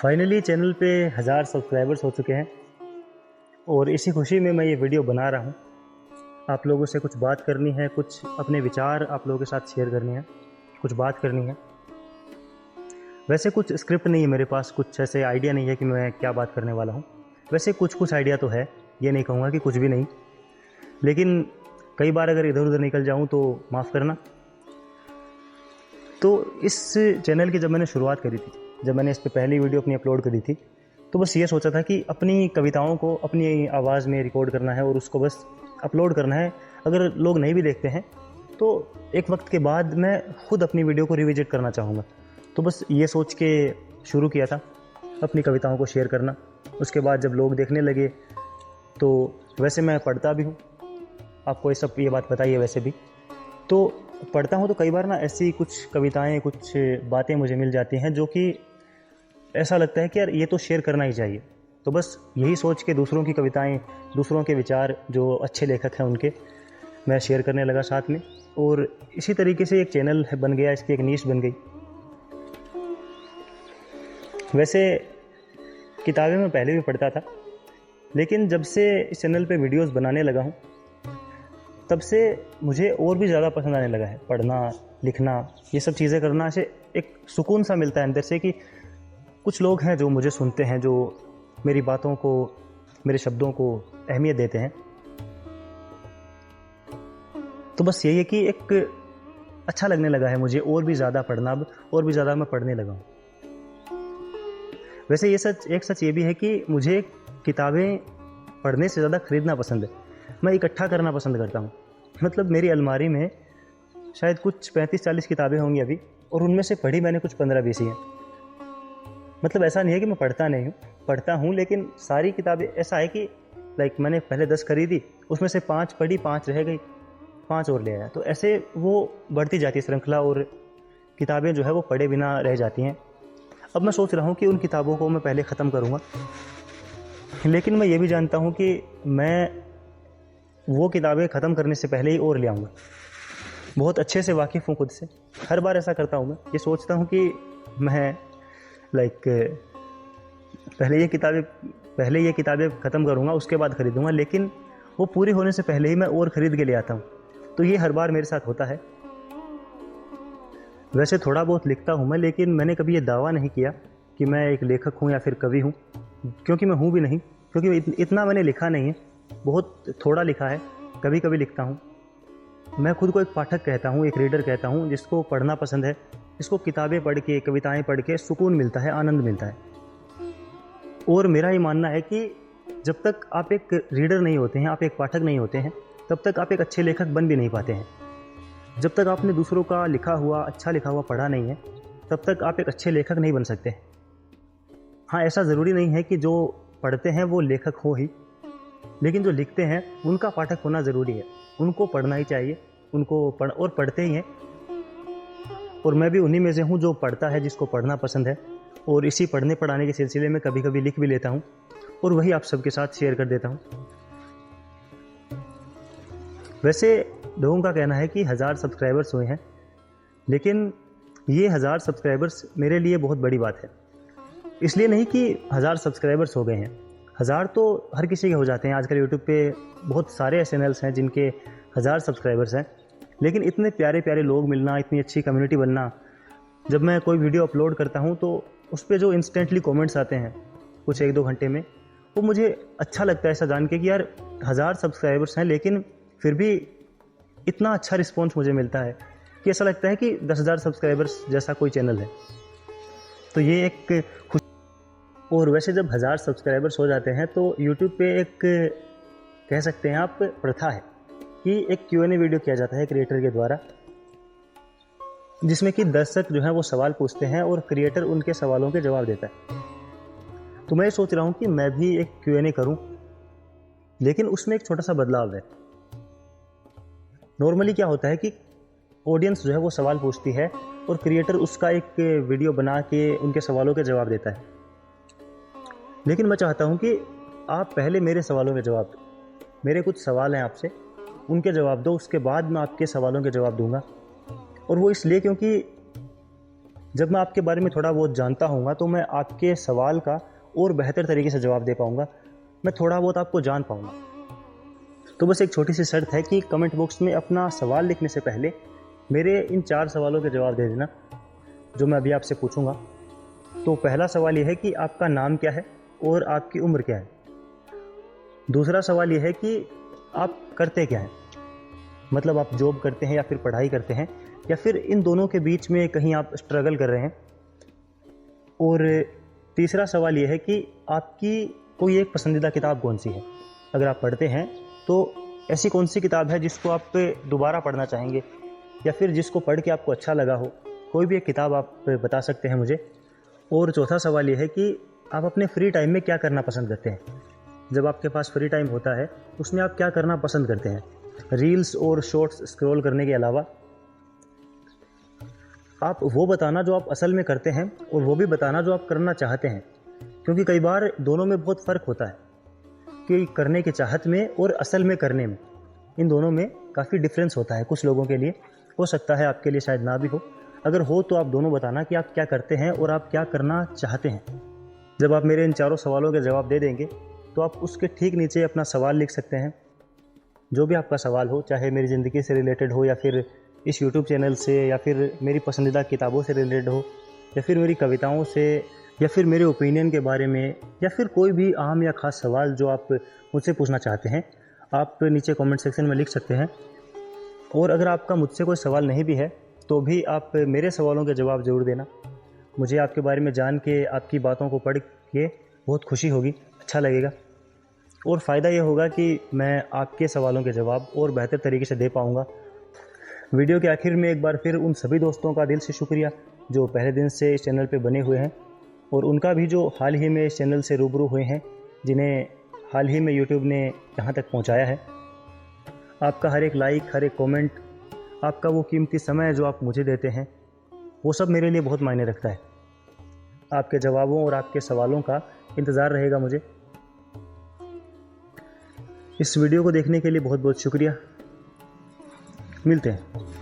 Finally channel पे 1000 subscribers हो चुके हैं और इसी खुशी में मैं ये वीडियो बना रहा हूँ। आप लोगों से कुछ बात करनी है, कुछ अपने विचार आप लोगों के साथ शेयर करने हैं, कुछ बात करनी है। वैसे कुछ स्क्रिप्ट नहीं है मेरे पास, कुछ ऐसे आइडिया नहीं है कि मैं क्या बात करने वाला हूँ। वैसे कुछ आइडिया तो है, ये नहीं कहूँगा कि कुछ भी नहीं, लेकिन कई बार अगर इधर उधर निकल जाऊँ तो माफ़ करना। तो इस चैनल की जब मैंने शुरुआत करी थी, जब मैंने इस पर पहली वीडियो अपनी अपलोड करी थी, तो बस ये सोचा था कि अपनी कविताओं को अपनी आवाज़ में रिकॉर्ड करना है और उसको बस अपलोड करना है। अगर लोग नहीं भी देखते हैं तो एक वक्त के बाद मैं खुद अपनी वीडियो को रिविजिट करना चाहूँगा। तो बस ये सोच के शुरू किया था अपनी कविताओं को शेयर करना। उसके बाद जब लोग देखने लगे तो वैसे मैं पढ़ता भी हूँ, आपको ये बात बताइए। वैसे भी तो पढ़ता हूँ तो कई बार ना ऐसी कुछ कविताएं, कुछ बातें मुझे मिल जाती हैं जो कि ऐसा लगता है कि यार ये तो शेयर करना ही चाहिए। तो बस यही सोच के दूसरों की कविताएं, दूसरों के विचार, जो अच्छे लेखक हैं उनके, मैं शेयर करने लगा साथ में। और इसी तरीके से एक चैनल बन गया, इसकी एक नीश बन गई। वैसे किताबें मैं पहले भी पढ़ता था, लेकिन जब से इस चैनल पे वीडियोस बनाने लगा हूँ तब से मुझे और भी ज़्यादा पसंद आने लगा है पढ़ना, लिखना, ये सब चीज़ें करना। से एक सुकून सा मिलता है अंदर से कि कुछ लोग हैं जो मुझे सुनते हैं, जो मेरी बातों को, मेरे शब्दों को अहमियत देते हैं। तो बस यही है कि एक अच्छा लगने लगा है मुझे और भी ज़्यादा पढ़ना, अब और भी ज़्यादा मैं पढ़ने लगा हूँ। वैसे एक सच ये भी है कि मुझे किताबें पढ़ने से ज़्यादा ख़रीदना पसंद है। मैं इकट्ठा करना पसंद करता हूँ। मतलब मेरी अलमारी में शायद कुछ 35-40 किताबें होंगी अभी, और उनमें से पढ़ी मैंने कुछ 15-20 ही हैं। मतलब ऐसा नहीं है कि मैं पढ़ता नहीं हूँ, पढ़ता हूँ, लेकिन सारी किताबें ऐसा है कि मैंने पहले 10 खरीदी, उसमें से 5 पढ़ी, 5 रह गई, 5 और ले आया। तो ऐसे वो बढ़ती जाती है श्रृंखला, और किताबें जो है वो पढ़े बिना रह जाती हैं। अब मैं सोच रहा हूँ कि उन किताबों को मैं पहले ख़त्म करूँगा, लेकिन मैं ये भी जानता हूँ कि मैं वो किताबें ख़त्म करने से पहले ही और ले आऊँगा। बहुत अच्छे से वाकिफ़ हूँ खुद से, हर बार ऐसा करता हूँ। मैं ये सोचता हूँ कि मैं पहले ये किताबें ख़त्म करूँगा, उसके बाद ख़रीदूँगा, लेकिन वो पूरी होने से पहले ही मैं और ख़रीद के ले आता हूँ। तो ये हर बार मेरे साथ होता है। वैसे थोड़ा बहुत लिखता हूँ मैं, लेकिन मैंने कभी ये दावा नहीं किया कि मैं एक लेखक हूँ या फिर कवि हूँ, क्योंकि मैं हूँ भी नहीं, क्योंकि इतना मैंने लिखा नहीं है, बहुत थोड़ा लिखा है। कभी कभी लिखता हूँ। मैं खुद को एक पाठक कहता हूँ, एक रीडर कहता हूँ, जिसको पढ़ना पसंद है, जिसको किताबें पढ़ के, कविताएं पढ़ के सुकून मिलता है, आनंद मिलता है। और मेरा ये मानना है कि जब तक आप एक रीडर नहीं होते हैं, आप एक पाठक नहीं होते हैं, तब तक आप एक अच्छे लेखक बन भी नहीं पाते हैं। जब तक आपने दूसरों का लिखा हुआ, अच्छा लिखा हुआ पढ़ा नहीं है, तब तक आप एक अच्छे लेखक नहीं बन सकते। हाँ, ऐसा ज़रूरी नहीं है कि जो पढ़ते हैं वो लेखक हो ही, लेकिन जो लिखते हैं उनका पाठक होना ज़रूरी है। उनको पढ़ना ही चाहिए, और पढ़ते ही हैं। और मैं भी उन्हीं में से हूँ जो पढ़ता है, जिसको पढ़ना पसंद है, और इसी पढ़ने पढ़ाने के सिलसिले में कभी कभी लिख भी लेता हूँ, और वही आप सबके साथ शेयर कर देता हूँ। वैसे लोगों का कहना है कि 1000 सब्सक्राइबर्स हुए हैं, लेकिन ये 1000 सब्सक्राइबर्स मेरे लिए बहुत बड़ी बात है। इसलिए नहीं कि 1000 सब्सक्राइबर्स हो गए हैं, 1000 तो हर किसी के हो जाते हैं। आजकल यूट्यूब पे बहुत सारे चैनल्स हैं जिनके 1000 सब्सक्राइबर्स हैं, लेकिन इतने प्यारे प्यारे लोग मिलना, इतनी अच्छी कम्युनिटी बनना। जब मैं कोई वीडियो अपलोड करता हूँ तो उस पर जो इंस्टेंटली कमेंट्स आते हैं कुछ 1-2 घंटे में, वो मुझे अच्छा लगता है ऐसा जान के कि यार 1000 सब्सक्राइबर्स हैं, लेकिन फिर भी इतना अच्छा रिस्पॉन्स मुझे मिलता है कि ऐसा लगता है कि 10,000 सब्सक्राइबर्स जैसा कोई चैनल है। तो ये एक खुश। और वैसे जब 1000 सब्सक्राइबर्स हो जाते हैं तो यूट्यूब पे एक, कह सकते हैं आप, प्रथा है कि एक Q&A वीडियो किया जाता है क्रिएटर के द्वारा, जिसमें कि दर्शक जो है वो सवाल पूछते हैं और क्रिएटर उनके सवालों के जवाब देता है। तो मैं सोच रहा हूँ कि मैं भी एक Q&A करूँ, लेकिन उसमें एक छोटा सा बदलाव है। नॉर्मली क्या होता है कि ऑडियंस जो है वो सवाल पूछती है और क्रिएटर उसका एक वीडियो बना के उनके सवालों के जवाब देता है। लेकिन मैं चाहता हूं कि आप पहले मेरे सवालों के जवाब दो। मेरे कुछ सवाल हैं आपसे, उनके जवाब दो, उसके बाद मैं आपके सवालों के जवाब दूंगा। और वो इसलिए क्योंकि जब मैं आपके बारे में थोड़ा बहुत जानता हूँगा तो मैं आपके सवाल का और बेहतर तरीके से जवाब दे पाऊँगा, मैं थोड़ा बहुत आपको जान पाऊँगा। तो बस एक छोटी सी शर्त है कि कमेंट बॉक्स में अपना सवाल लिखने से पहले मेरे इन 4 सवालों के जवाब दे देना जो मैं अभी आपसे पूछूंगा। तो पहला सवाल यह है कि आपका नाम क्या है और आपकी उम्र क्या है। दूसरा सवाल यह है कि आप करते क्या हैं, मतलब आप जॉब करते हैं या फिर पढ़ाई करते हैं या फिर इन दोनों के बीच में कहीं आप स्ट्रगल कर रहे हैं। और तीसरा सवाल यह है कि आपकी कोई एक पसंदीदा किताब कौन सी है। अगर आप पढ़ते हैं तो ऐसी कौन सी किताब है जिसको आप दोबारा पढ़ना चाहेंगे या फिर जिसको पढ़ के आपको अच्छा लगा हो। कोई भी एक किताब आप बता सकते हैं मुझे। और चौथा सवाल ये है कि आप अपने फ्री टाइम में क्या करना पसंद करते हैं। जब आपके पास फ्री टाइम होता है उसमें आप क्या करना पसंद करते हैं, रील्स और शॉर्ट्स स्क्रॉल करने के अलावा। आप वो बताना जो आप असल में करते हैं और वो भी बताना जो आप करना चाहते हैं, क्योंकि कई बार दोनों में बहुत फ़र्क होता है कि करने की चाहत में और असल में करने में, इन दोनों में काफ़ी डिफरेंस होता है। कुछ लोगों के लिए हो सकता है, आपके लिए शायद ना भी हो। अगर हो तो आप दोनों बताना कि आप क्या करते हैं और आप क्या करना चाहते हैं। जब आप मेरे इन 4 सवालों के जवाब दे देंगे तो आप उसके ठीक नीचे अपना सवाल लिख सकते हैं। जो भी आपका सवाल हो, चाहे मेरी ज़िंदगी से रिलेटेड हो या फिर इस यूट्यूब चैनल से या फिर मेरी पसंदीदा किताबों से रिलेटेड हो या फिर मेरी कविताओं से या फिर मेरे ओपिनियन के बारे में या फिर कोई भी अहम या ख़ास सवाल जो आप मुझसे पूछना चाहते हैं, आप नीचे कमेंट सेक्शन में लिख सकते हैं। और अगर आपका मुझसे कोई सवाल नहीं भी है तो भी आप मेरे सवालों के जवाब ज़रूर देना। मुझे आपके बारे में जान के, आपकी बातों को पढ़ के बहुत खुशी होगी, अच्छा लगेगा। और फ़ायदा ये होगा कि मैं आपके सवालों के जवाब और बेहतर तरीके से दे पाऊँगा। वीडियो के आखिर में एक बार फिर उन सभी दोस्तों का दिल से शुक्रिया जो पहले दिन से इस चैनल पे बने हुए हैं और उनका भी जो हाल ही में इस चैनल से रूबरू हुए हैं, जिन्हें हाल ही में यूट्यूब ने यहाँ तक पहुँचाया है। आपका हर एक लाइक, हर एक कमेंट, आपका वो कीमती समय जो आप मुझे देते हैं, वो सब मेरे लिए बहुत मायने रखता है। आपके जवाबों और आपके सवालों का इंतज़ार रहेगा मुझे। इस वीडियो को देखने के लिए बहुत बहुत शुक्रिया। मिलते हैं।